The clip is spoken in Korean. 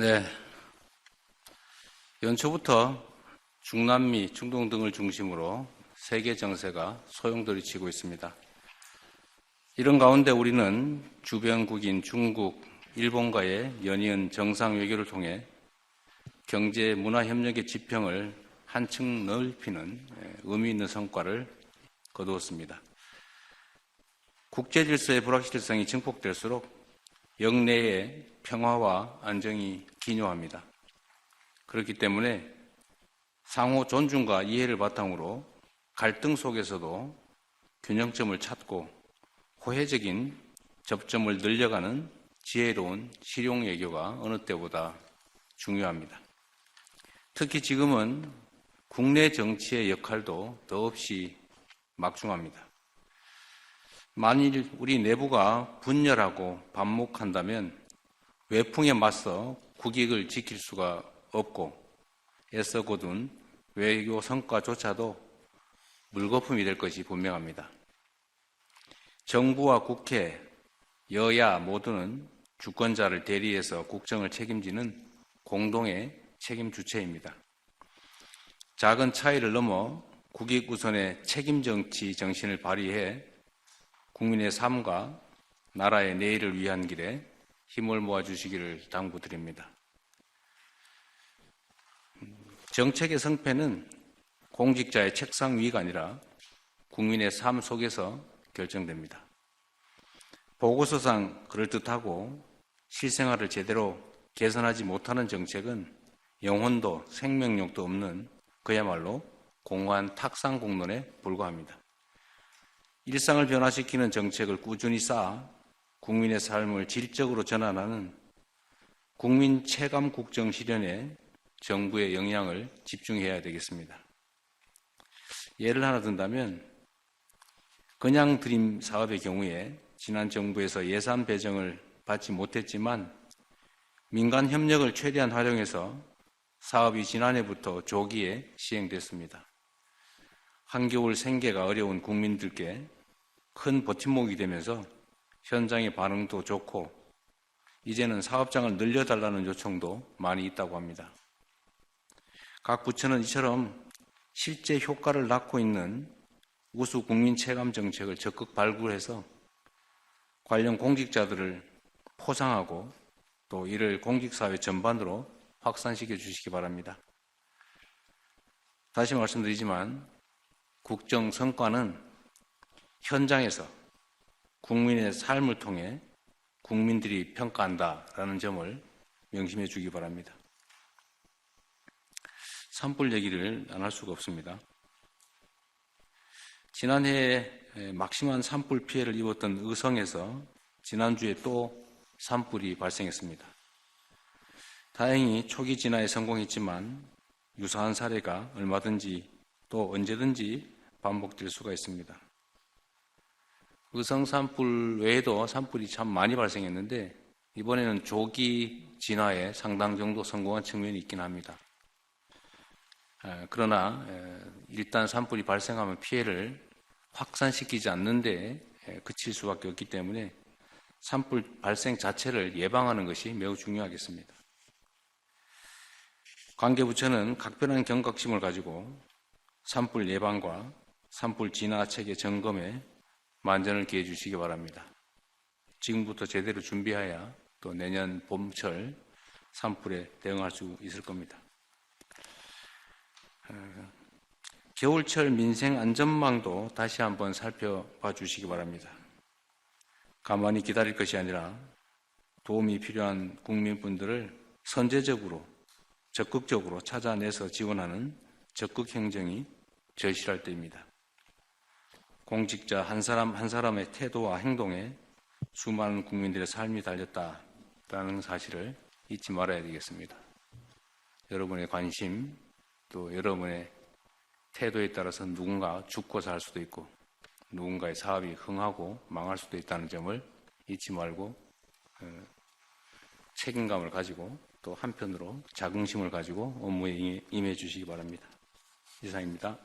네, 연초부터 중남미, 중동 등을 중심으로 세계 정세가 소용돌이치고 있습니다. 이런 가운데 우리는 주변국인 중국, 일본과의 연이은 정상 외교를 통해 경제, 문화 협력의 지평을 한층 넓히는 의미 있는 성과를 거두었습니다. 국제 질서의 불확실성이 증폭될수록 영내의 평화와 안정이 기묘합니다. 그렇기 때문에 상호 존중과 이해를 바탕으로 갈등 속에서도 균형점을 찾고 호혜적인 접점을 늘려가는 지혜로운 실용 외교가 어느 때보다 중요합니다. 특히 지금은 국내 정치의 역할도 더없이 막중합니다. 만일 우리 내부가 분열하고 반목한다면 외풍에 맞서 국익을 지킬 수가 없고 애써 거둔 외교 성과조차도 물거품이 될 것이 분명합니다. 정부와 국회, 여야 모두는 주권자를 대리해서 국정을 책임지는 공동의 책임 주체입니다. 작은 차이를 넘어 국익 우선의 책임 정치 정신을 발휘해 국민의 삶과 나라의 내일을 위한 길에 힘을 모아주시기를 당부드립니다. 정책의 성패는 공직자의 책상 위가 아니라 국민의 삶 속에서 결정됩니다. 보고서상 그럴듯하고 실생활을 제대로 개선하지 못하는 정책은 영혼도 생명력도 없는 그야말로 공허한 탁상공론에 불과합니다. 일상을 변화시키는 정책을 꾸준히 쌓아 국민의 삶을 질적으로 전환하는 국민 체감 국정 실현에 정부의 역량을 집중해야 되겠습니다. 예를 하나 든다면 그냥 드림 사업의 경우에 지난 정부에서 예산 배정을 받지 못했지만 민간 협력을 최대한 활용해서 사업이 지난해부터 조기에 시행됐습니다. 한겨울 생계가 어려운 국민들께 큰 버팀목이 되면서 현장의 반응도 좋고 이제는 사업장을 늘려달라는 요청도 많이 있다고 합니다. 각 부처는 이처럼 실제 효과를 낳고 있는 우수 국민 체감 정책을 적극 발굴해서 관련 공직자들을 포상하고 또 이를 공직사회 전반으로 확산시켜 주시기 바랍니다. 다시 말씀드리지만 국정 성과는 현장에서 국민의 삶을 통해 국민들이 평가한다라는 점을 명심해 주기 바랍니다. 산불 얘기를 안 할 수가 없습니다. 지난해에 막심한 산불 피해를 입었던 의성에서 지난주에 또 산불이 발생했습니다. 다행히 초기 진화에 성공했지만 유사한 사례가 얼마든지 또 언제든지 반복될 수가 있습니다. 의성 산불 외에도 산불이 참 많이 발생했는데 이번에는 조기 진화에 상당 정도 성공한 측면이 있긴 합니다. 그러나 일단 산불이 발생하면 피해를 확산시키지 않는데 그칠 수밖에 없기 때문에 산불 발생 자체를 예방하는 것이 매우 중요하겠습니다. 관계부처는 각별한 경각심을 가지고 산불 예방과 산불 진화 체계 점검에 만전을 기해 주시기 바랍니다. 지금부터 제대로 준비해야 또 내년 봄철 산불에 대응할 수 있을 겁니다. 겨울철 민생 안전망도 다시 한번 살펴봐 주시기 바랍니다. 가만히 기다릴 것이 아니라 도움이 필요한 국민분들을 선제적으로 적극적으로 찾아내서 지원하는 적극 행정이 절실할 때입니다. 공직자 한 사람 한 사람의 태도와 행동에 수많은 국민들의 삶이 달렸다라는 사실을 잊지 말아야 되겠습니다. 여러분의 관심 또 여러분의 태도에 따라서 누군가 죽고 살 수도 있고 누군가의 사업이 흥하고 망할 수도 있다는 점을 잊지 말고 책임감을 가지고 또 한편으로 자긍심을 가지고 업무에 임해 주시기 바랍니다. 이상입니다.